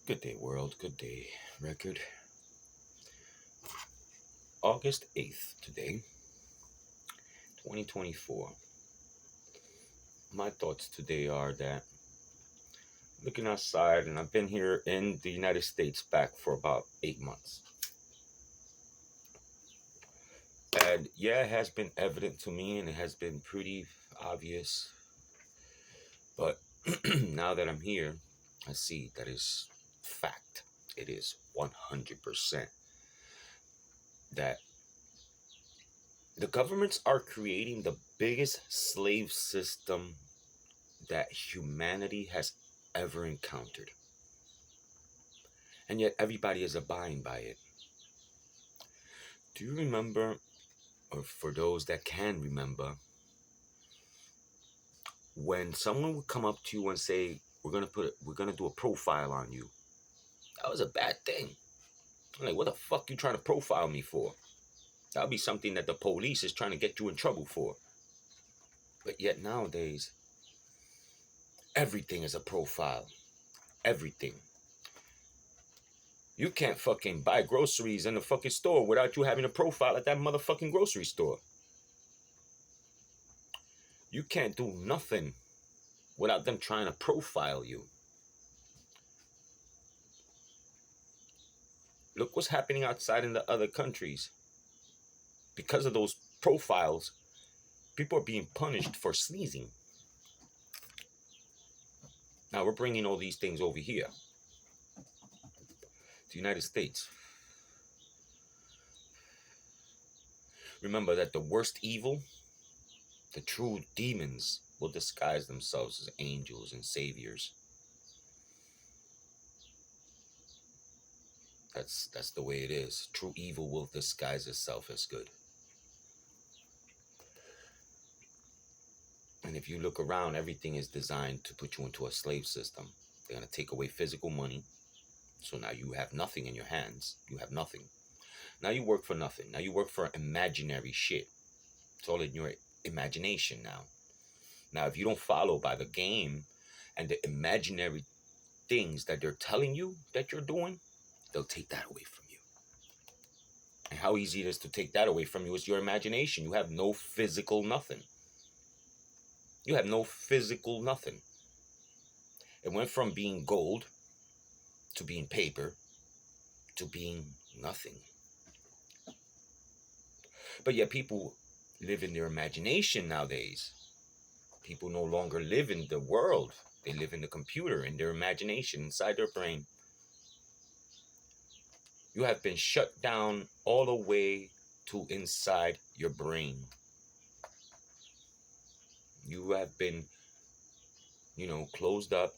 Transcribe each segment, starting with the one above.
Good day, world. Good day, record. August 8th, today, 2024. My thoughts today are that looking outside, and I've been here in the United States back for about 8 months. And yeah, it has been evident to me and it has been pretty obvious. But now that I'm here, I see that is fact. It is 100% that the governments are creating the biggest slave system that humanity has ever encountered. And yet everybody is abiding by it. Do you remember, or for those that can remember, when someone would come up to you and say, we're gonna do a profile on you? That was a bad thing. I'm like, what the fuck you trying to profile me for? That would be something that the police is trying to get you in trouble for. But yet nowadays, everything is a profile. Everything. You can't fucking buy groceries in the fucking store without you having a profile at that motherfucking grocery store. You can't do nothing without them trying to profile you. Look what's happening outside in the other countries. Because of those profiles, people are being punished for sneezing. Now we're bringing all these things over here, the United States. Remember that the worst evil, the true demons, will disguise themselves as angels and saviors. That's the way it is. True evil will disguise itself as good. And if you look around, everything is designed to put you into a slave system. They're going to take away physical money. So now you have nothing in your hands. You have nothing. Now you work for nothing. Now you work for imaginary shit. It's all in your imagination now. Now, if you don't follow by the game and the imaginary things that they're telling you that you're doing, they'll take that away from you. And how easy it is to take that away from you is your imagination. You have no physical nothing. You have no physical nothing. It went from being gold to being paper to being nothing. But yet people live in their imagination nowadays. People no longer live in the world. They live in the computer, in their imagination, inside their brain. You have been shut down all the way to inside your brain. You have been, closed up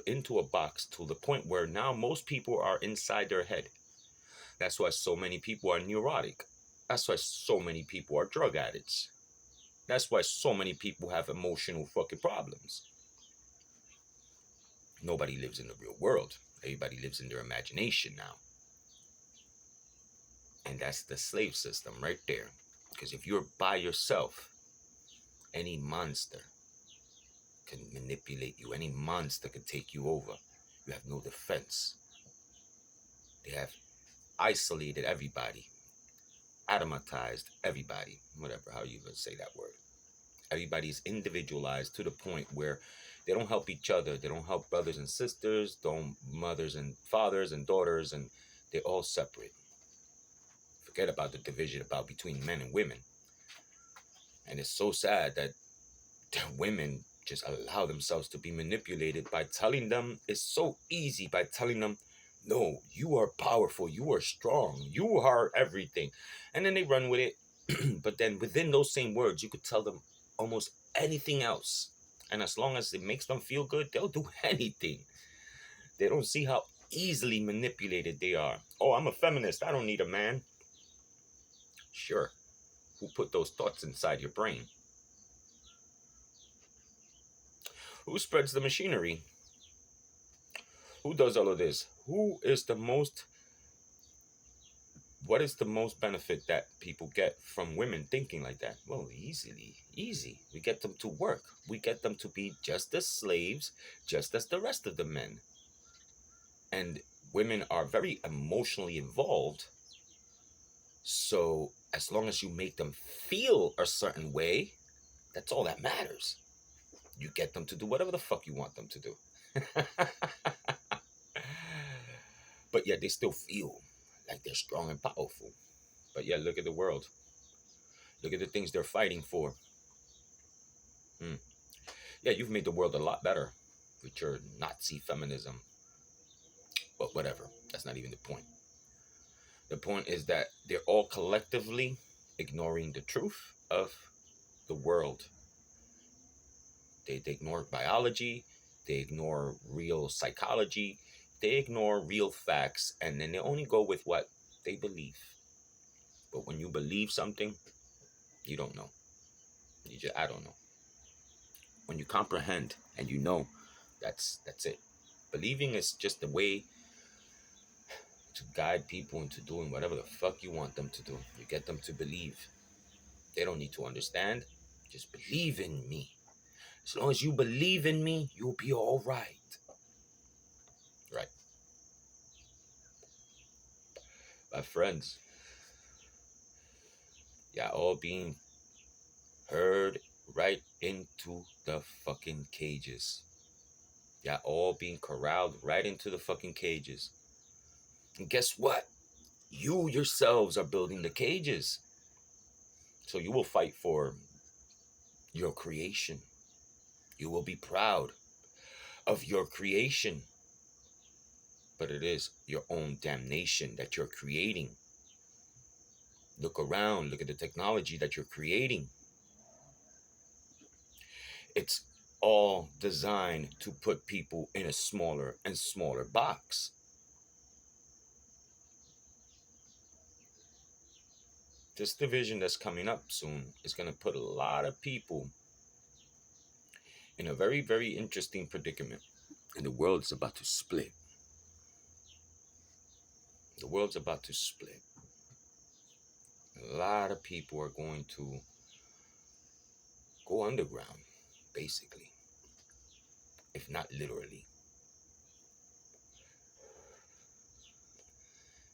into a box to the point where now most people are inside their head. That's why so many people are neurotic. That's why so many people are drug addicts. That's why so many people have emotional fucking problems. Nobody lives in the real world. Everybody lives in their imagination now. And that's the slave system right there. Because if you're by yourself, any monster can manipulate you. Any monster can take you over. You have no defense. They have isolated everybody, atomatized everybody, whatever, how you would say that word. Everybody is individualized to the point where they don't help each other. They don't help brothers and sisters, don't mothers and fathers and daughters, and they're all separate. Forget about the division between men and women. And it's so sad that the women just allow themselves to be manipulated by telling them, it's so easy, by telling them, no, you are powerful, you are strong, you are everything. And then they run with it. But then within those same words, you could tell them almost anything else. And as long as it makes them feel good, they'll do anything. They don't see how easily manipulated they are. Oh, I'm a feminist, I don't need a man. Sure. Who put those thoughts inside your brain? Who spreads the machinery? Who does all of this? Who is the most what is the most benefit that people get from women thinking like that? Well, easy. We get them to work. We get them to be just as slaves, just as the rest of the men. And women are very emotionally involved. So as long as you make them feel a certain way, that's all that matters. You get them to do whatever the fuck you want them to do. But yet they still feel like they're strong and powerful. But yeah, look at the world. Look at the things they're fighting for. Yeah, you've made the world a lot better with your Nazi feminism. But whatever. That's not even the point. The point is that they're all collectively ignoring the truth of the world. They ignore biology. They ignore real psychology. They ignore real facts. And then they only go with what they believe. But when you believe something, you don't know. I don't know. When you comprehend and you know, that's it. Believing is just a way to guide people into doing whatever the fuck you want them to do. You get them to believe. They don't need to understand. Just believe in me. As long as you believe in me, you'll be all right. Right. My friends, y'all all being herd right into the fucking cages. Y'all all being corralled right into the fucking cages. And guess what? You yourselves are building the cages. So you will fight for your creation. You will be proud of your creation. But it is your own damnation that you're creating. Look around, look at the technology that you're creating. It's all designed to put people in a smaller and smaller box. This division that's coming up soon is going to put a lot of people in a very, very interesting predicament. And the world's about to split. The world's about to split. A lot of people are going to go underground, basically, if not literally.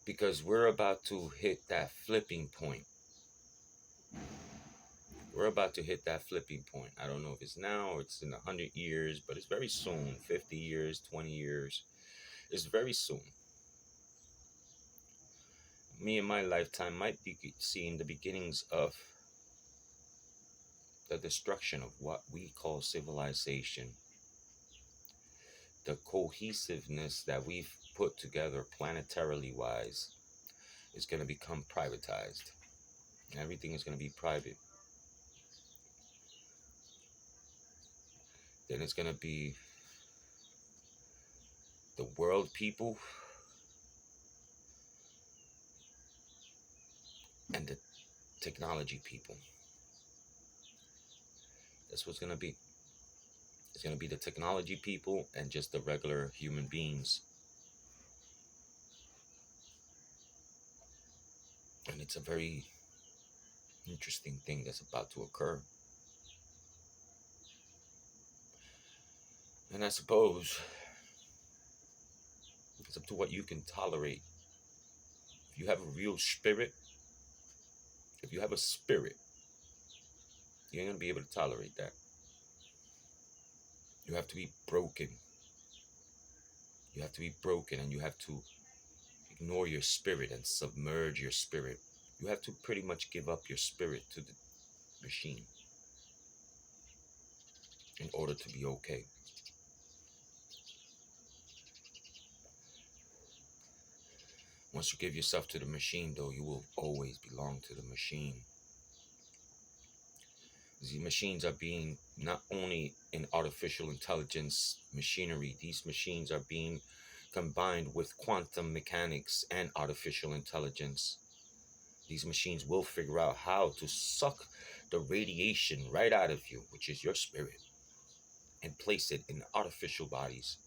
Because we're about to hit that flipping point. We're about to hit that flipping point. I don't know if it's now or it's in 100 years, but it's very soon. 50 years, 20 years. It's very soon. Me in my lifetime might be seeing the beginnings of the destruction of what we call civilization. The cohesiveness that we've put together planetarily wise is going to become privatized. Everything is going to be private. Then it's going to be the world people and the technology people. That's what's going to be. It's going to be the technology people and just the regular human beings. And it's a very interesting thing that's about to occur. And I suppose it's up to what you can tolerate. If you have a real spirit, if you have a spirit, you ain't going to be able to tolerate that. You have to be broken. You have to be broken, and you have to ignore your spirit and submerge your spirit. You have to pretty much give up your spirit to the machine in order to be okay. Once you give yourself to the machine, though, you will always belong to the machine. These machines are being not only in artificial intelligence machinery, these machines are being combined with quantum mechanics and artificial intelligence. These machines will figure out how to suck the radiation right out of you, which is your spirit, and place it in artificial bodies.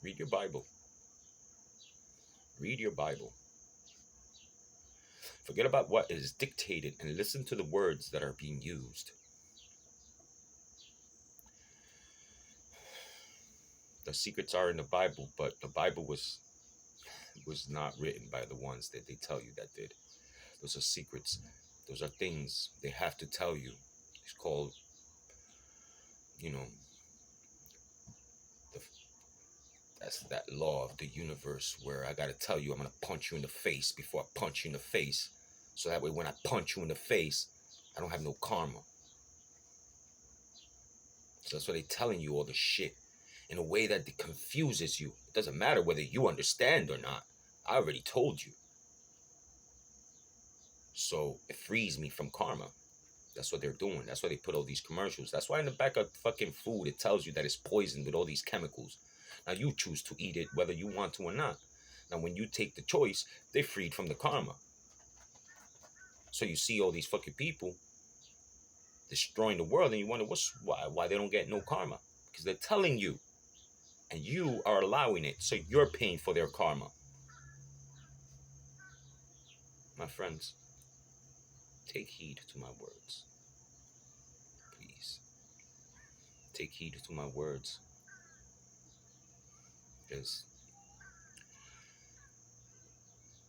Read your Bible. Read your Bible. Forget about what is dictated and listen to the words that are being used. The secrets are in the Bible, but the Bible was not written by the ones that they tell you that did. Those are secrets. Those are things they have to tell you. It's called, you know, the, that's that law of the universe where I gotta tell you I'm gonna punch you in the face before I punch you in the face. So that way when I punch you in the face, I don't have no karma. So that's why they're telling you all the shit in a way that it confuses you. It doesn't matter whether you understand or not. I already told you. So it frees me from karma. That's what they're doing. That's why they put all these commercials. That's why in the back of fucking food, it tells you that it's poisoned with all these chemicals. Now you choose to eat it whether you want to or not. Now when you take the choice, they're freed from the karma. So you see all these fucking people destroying the world and you wonder why they don't get no karma. Because they're telling you. And you are allowing it. So you're paying for their karma. My friends, take heed to my words. Please. Take heed to my words. Because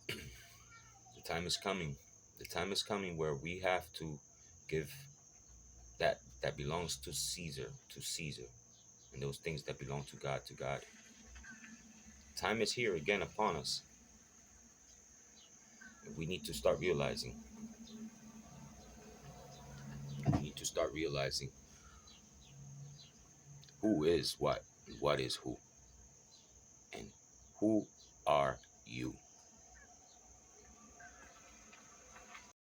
the time is coming. The time is coming where we have to give that belongs to Caesar, and those things that belong to God, to God. Time is here again upon us. We need to start realizing. We need to start realizing who is what is who. And who are you?